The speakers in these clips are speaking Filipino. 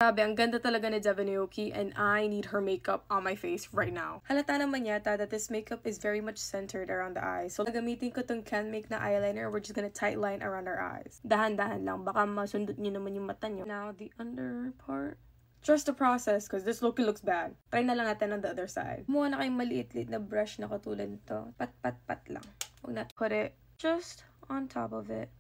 Grabe, ang ganda talaga ni Devin Aoki and I need her makeup on my face right now. Halata naman yata that this makeup is very much centered around the eyes. So, gagamitin ko tong Can Make na eyeliner. We're just gonna tight line around our eyes. Dahan-dahan lang. Baka masundot nyo naman yung mata nyo. Now, the under part. Trust the process because this looks bad. Try na lang natin on the other side. Kumuha na kayong maliit-liit na brush na katulad nito. Pat-pat-pat lang. Huwag na put it just on top of it.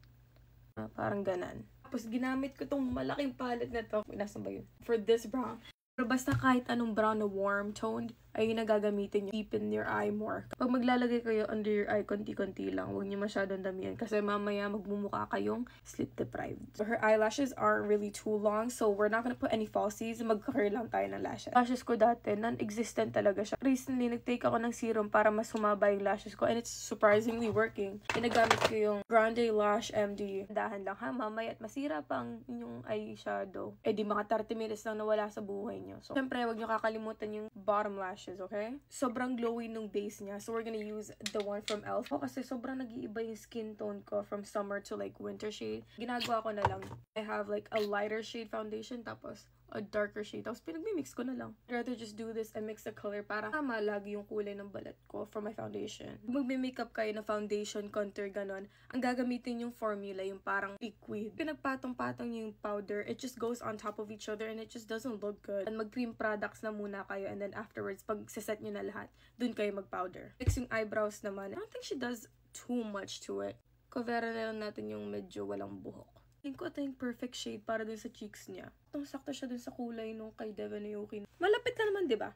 Parang ganan. Tapos, ginamit ko tong malaking palette na to. Nasaan ba yun? For this brown. Pero basta kahit anong brown na warm toned, ay yung nagagamitin nyo. Deepen your eye more. Pag maglalagay kayo under your eye, konti-konti lang. Huwag nyo masyadong damihan. Kasi mamaya magmumukha kayong sleep deprived. So her eyelashes aren't really too long. So we're not gonna put any falsies. Mag-curl lang tayo ng lashes. Lashes ko dati, non-existent talaga siya. Recently, nag-take ako ng serum para mas humaba yung lashes ko. And it's surprisingly working. Ginagamit ko yung Grande Lash MD. Dahan lang ha. Mamaya at masira pa ang inyong eyeshadow. Eh di mga 30 minutes lang nawala sa buhay nyo. So, syempre, huwag nyo kakalimutan yung bottom lashes, okay? Sobrang glowy nung base niya. So, we're gonna use the one from e.l.f. Kasi sobrang nag-iiba yung skin tone ko from summer to like winter shade. Ginagawa ko na lang. I have like a lighter shade foundation tapos a darker shade. Tapos pinagmimix ko na lang. I'd rather just do this and mix the color para tama lagi yung kulay ng balat ko for my foundation. Kung magme-makeup kayo na foundation, contour, ganon, ang gagamitin yung formula, yung parang liquid. Pinagpatong-patong yung powder, it just goes on top of each other and it just doesn't look good. And mag-cream products na muna kayo and then afterwards, pag siset nyo na lahat, dun kayo mag-powder. Next yung eyebrows naman. I don't think she does too much to it. Cover na lang natin yung medyo walang buhok. Tingin ko ito yung perfect shade para dun sa cheeks niya. Itong sakto siya dun sa kulay nung kay Devin Aoki. Malapit na naman, di ba?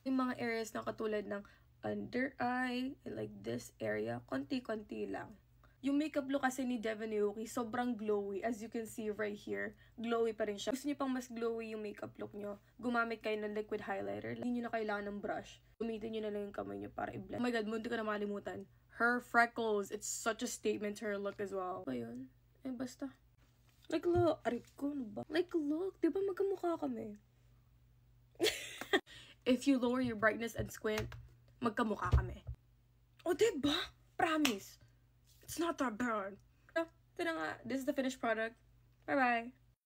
Yung mga areas na katulad ng under eye, like this area, konti-konti lang. Yung makeup look kasi ni Devin Aoki, sobrang glowy. As you can see right here, glowy pa rin siya. Gusto niyo pang mas glowy yung makeup look nyo, gumamit kayo ng liquid highlighter. Hindi nyo na kailangan ng brush. Gamitin nyo na lang yung kamay nyo para i-blend. Oh my god, munti ko na makalimutan. Her freckles, it's such a statement to her look as well. Ba yun? Eh, basta. Like, look. Aray ko, ano ba? Like, look. Diba magkamukha kami? If you lower your brightness and squint, magkamukha kami. Oh, diba? Promise. It's not that bad. Ito na nga. This is the finished product. Bye-bye.